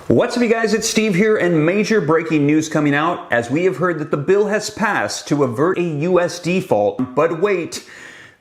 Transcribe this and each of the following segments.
What's up, you guys? It's Steve here, and major breaking news coming out as we have heard that the bill has passed to avert a U.S. default. But wait,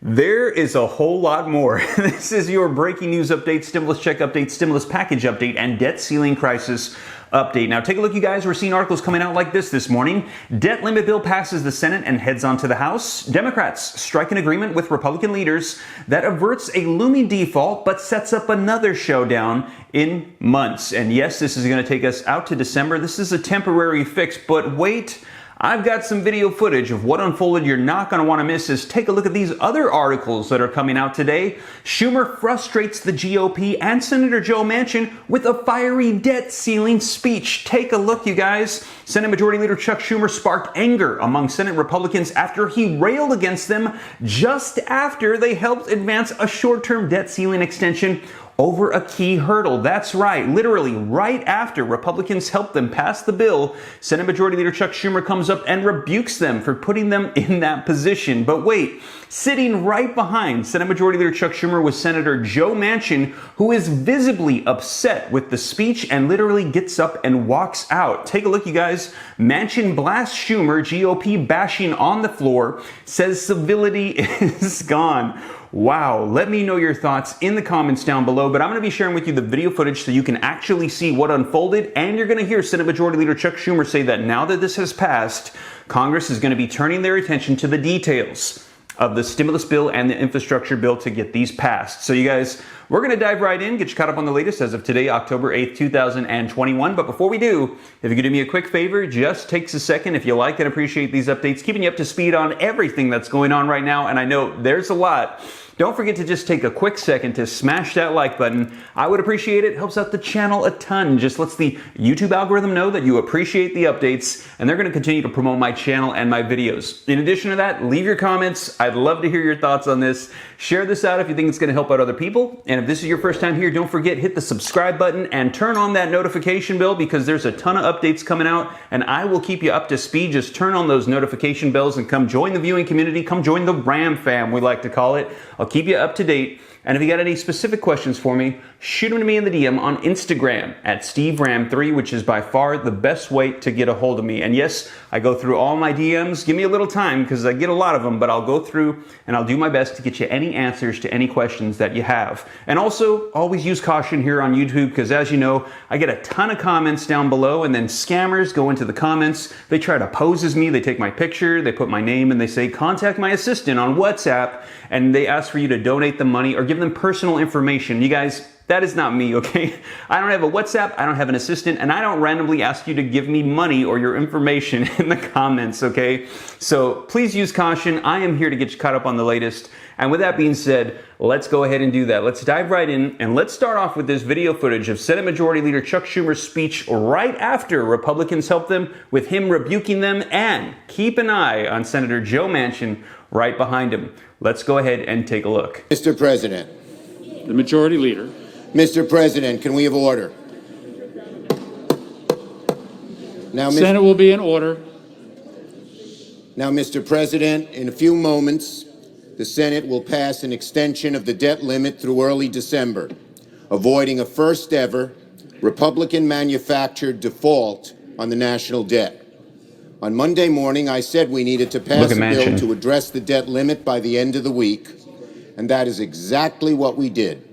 there is a whole lot more. This is your breaking news update, stimulus check update, stimulus package update, and debt ceiling crisis update. Now, take a look, you guys. We're seeing articles coming out like this morning. Debt limit bill passes the Senate and heads on to the House. Democrats strike an agreement with Republican leaders that averts a looming default, but sets up another showdown in months. And yes, this is going to take us out to December. This is a temporary fix, but wait, I've got some video footage of what unfolded you're not going to want to miss. Is take a look at these other articles that are coming out today. Schumer frustrates the GOP and Senator Joe Manchin with a fiery debt ceiling speech. Take a look, you guys. Senate Majority Leader Chuck Schumer sparked anger among Senate Republicans after he railed against them just after they helped advance a short-term debt ceiling extension over a key hurdle. That's right, literally right after Republicans helped them pass the bill, Senate Majority Leader Chuck Schumer comes up and rebukes them for putting them in that position. But wait, sitting right behind Senate Majority Leader Chuck Schumer was Senator Joe Manchin, who is visibly upset with the speech and literally gets up and walks out. Take a look, you guys. Manchin blasts Schumer, GOP bashing on the floor, says civility is gone. Wow, let me know your thoughts in the comments down below, but I'm going to be sharing with you the video footage so you can actually see what unfolded, and you're going to hear Senate Majority Leader Chuck Schumer say that now that this has passed, Congress is going to be turning their attention to the details of the stimulus bill and the infrastructure bill to get these passed. So you guys, we're going to dive right in, get you caught up on the latest as of today, October 8th, 2021. But before we do, if you could do me a quick favor, just takes a second. If you like and appreciate these updates, keeping you up to speed on everything that's going on right now, and I know there's a lot, don't forget to just take a quick second to smash that like button. I would appreciate it. Helps out the channel a ton. Just lets the YouTube algorithm know that you appreciate the updates, and they're going to continue to promote my channel and my videos. In addition to that, leave your comments. I'd love to hear your thoughts on this. Share this out if you think it's going to help out other people. And if this is your first time here, don't forget, hit the subscribe button and turn on that notification bell, because there's a ton of updates coming out, and I will keep you up to speed. Just turn on those notification bells and come join the viewing community. Come join the Ram fam, we like to call it. I'll keep you up to date. And if you got any specific questions for me, shoot them to me in the DM on Instagram at SteveRam3, which is by far the best way to get a hold of me. And yes, I go through all my DMs. Give me a little time because I get a lot of them, but I'll go through and I'll do my best to get you any answers to any questions that you have. And also, always use caution here on YouTube, because as you know, I get a ton of comments down below, and then scammers go into the comments. They try to pose as me. They take my picture, they put my name, and they say, contact my assistant on WhatsApp, and they ask for you to donate the money or give them personal information. You guys, that is not me, okay? I don't have a WhatsApp, I don't have an assistant, and I don't randomly ask you to give me money or your information in the comments, okay? So please use caution. I am here to get you caught up on the latest. And with that being said, let's go ahead and do that. Let's dive right in, and let's start off with this video footage of Senate Majority Leader Chuck Schumer's speech right after Republicans helped them, with him rebuking them, and keep an eye on Senator Joe Manchin right behind him. Let's go ahead and take a look. Mr. President. The Majority Leader. Mr. President, can we have order? Now, Senate will be in order. Now, Mr. President, in a few moments, the Senate will pass an extension of the debt limit through early December, avoiding a first-ever Republican-manufactured default on the national debt. On Monday morning, I said we needed to pass a bill to address the debt limit by the end of the week, and that is exactly what we did.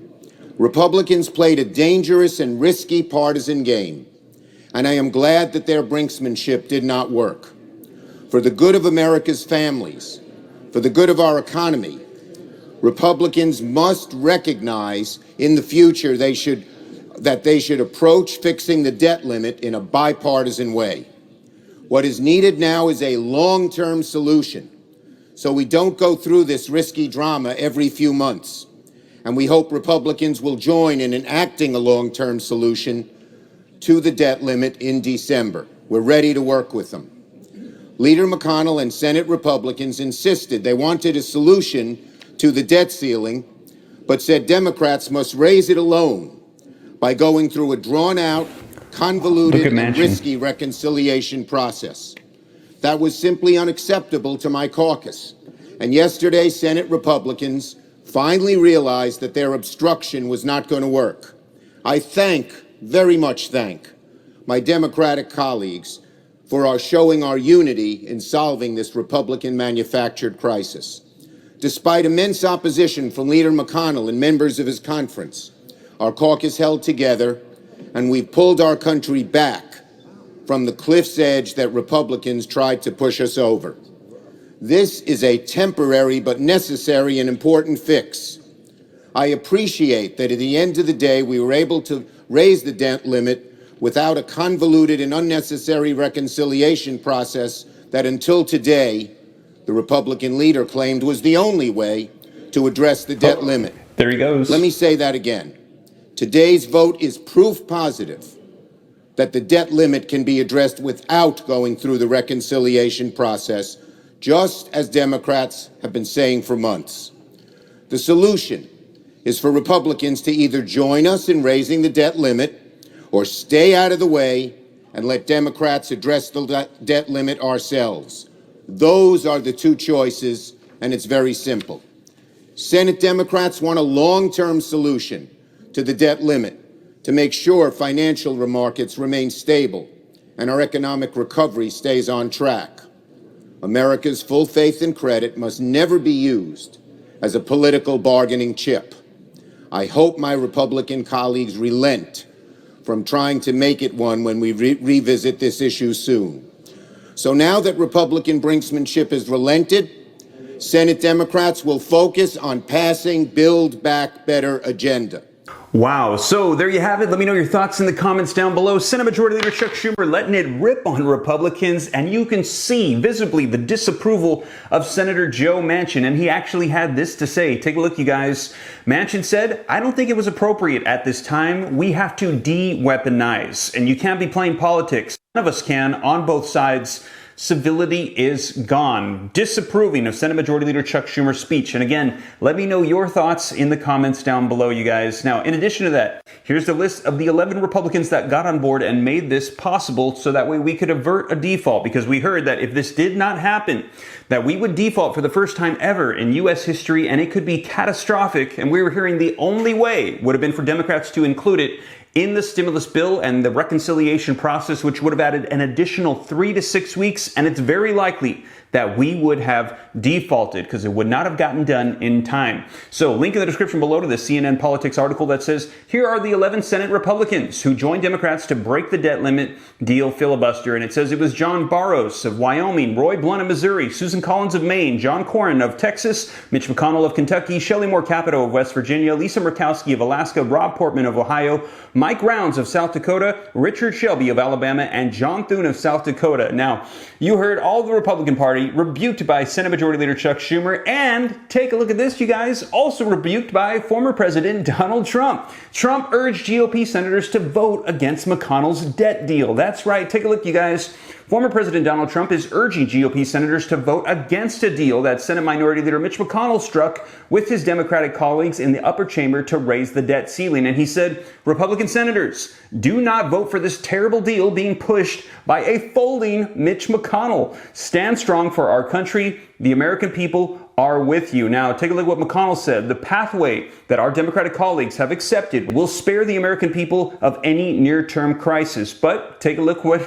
Republicans played a dangerous and risky partisan game, and I am glad that their brinksmanship did not work. For the good of America's families, for the good of our economy, Republicans must recognize in the future that they should approach fixing the debt limit in a bipartisan way. What is needed now is a long-term solution, so we don't go through this risky drama every few months. And we hope Republicans will join in enacting a long-term solution to the debt limit in December. We're ready to work with them. Leader McConnell and Senate Republicans insisted they wanted a solution to the debt ceiling, but said Democrats must raise it alone by going through a drawn-out, convoluted, and risky reconciliation process. That was simply unacceptable to my caucus. And yesterday, Senate Republicans finally realized that their obstruction was not going to work. I very much thank my Democratic colleagues for our showing our unity in solving this Republican-manufactured crisis. Despite immense opposition from Leader McConnell and members of his conference, our caucus held together, and we've pulled our country back from the cliff's edge that Republicans tried to push us over. This is a temporary but necessary and important fix. I appreciate that at the end of the day, we were able to raise the debt limit without a convoluted and unnecessary reconciliation process that until today, the Republican leader claimed was the only way to address the debt limit. There he goes. Let me say that again. Today's vote is proof positive that the debt limit can be addressed without going through the reconciliation process, just as Democrats have been saying for months. The solution is for Republicans to either join us in raising the debt limit or stay out of the way and let Democrats address the debt limit ourselves. Those are the two choices, and it's very simple. Senate Democrats want a long-term solution to the debt limit to make sure financial markets remain stable and our economic recovery stays on track. America's full faith and credit must never be used as a political bargaining chip. I hope my Republican colleagues relent from trying to make it one when we revisit this issue soon. So now that Republican brinksmanship has relented, Senate Democrats will focus on passing Build Back Better agenda. Wow. So there you have it. Let me know your thoughts in the comments down below. Senate Majority Leader Chuck Schumer letting it rip on Republicans, and you can see visibly the disapproval of Senator Joe Manchin, and he actually had this to say. Take a look, you guys. Manchin said, "I don't think it was appropriate at this time. We have to de-weaponize, and you can't be playing politics. None of us can on both sides. Civility is gone." Disapproving of Senate Majority Leader Chuck Schumer's speech. And again, let me know your thoughts in the comments down below, you guys. Now, in addition to that, here's the list of the 11 Republicans that got on board and made this possible so that way we could avert a default, because we heard that if this did not happen, that we would default for the first time ever in U.S. history, and it could be catastrophic. And we were hearing the only way would have been for Democrats to include it in the stimulus bill and the reconciliation process, which would have added an additional 3 to 6 weeks. And it's very likely that we would have defaulted because it would not have gotten done in time. So link in the description below to the CNN Politics article that says, here are the 11 Senate Republicans who joined Democrats to break the debt limit deal filibuster. And it says it was John Barros of Wyoming, Roy Blunt of Missouri, Susan Collins of Maine, John Cornyn of Texas, Mitch McConnell of Kentucky, Shelley Moore Capito of West Virginia, Lisa Murkowski of Alaska, Rob Portman of Ohio, Mike Rounds of South Dakota, Richard Shelby of Alabama, and John Thune of South Dakota. Now, you heard all the Republican Party rebuked by Senate Majority Leader Chuck Schumer, and take a look at this, you guys, also rebuked by former President Donald Trump. Trump urged GOP senators to vote against McConnell's debt deal. That's right, take a look, you guys. Former President Donald Trump is urging GOP senators to vote against a deal that Senate Minority Leader Mitch McConnell struck with his Democratic colleagues in the upper chamber to raise the debt ceiling. And he said, Republican senators, do not vote for this terrible deal being pushed by a folding Mitch McConnell. Stand strong for our country. The American people are with you. Now, take a look at what McConnell said. The pathway that our Democratic colleagues have accepted will spare the American people of any near-term crisis. But take a look what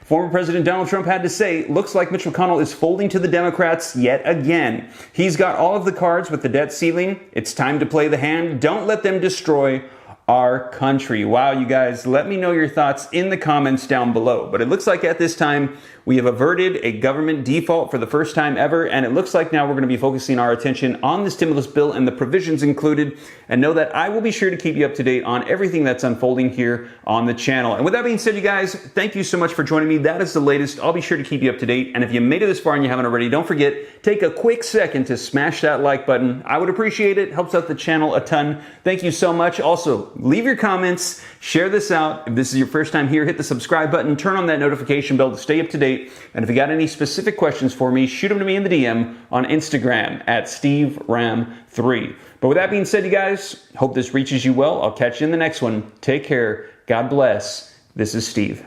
former President Donald Trump had to say. Looks like Mitch McConnell is folding to the Democrats yet again. He's got all of the cards with the debt ceiling. It's time to play the hand. Don't let them destroy our country. Wow, you guys, let me know your thoughts in the comments down below. But it looks like at this time, we have averted a government default for the first time ever, and it looks like now we're going to be focusing our attention on the stimulus bill and the provisions included, and know that I will be sure to keep you up to date on everything that's unfolding here on the channel. And with that being said, you guys, thank you so much for joining me. That is the latest. I'll be sure to keep you up to date, and if you made it this far and you haven't already, don't forget, take a quick second to smash that like button. I would appreciate it. Helps out the channel a ton. Thank you so much. Also, leave your comments, share this out. If this is your first time here, hit the subscribe button, turn on that notification bell to stay up to date. And if you got any specific questions for me, shoot them to me in the DM on Instagram at SteveRam3. But with that being said, you guys, hope this reaches you well. I'll catch you in the next one. Take care. God bless. This is Steve.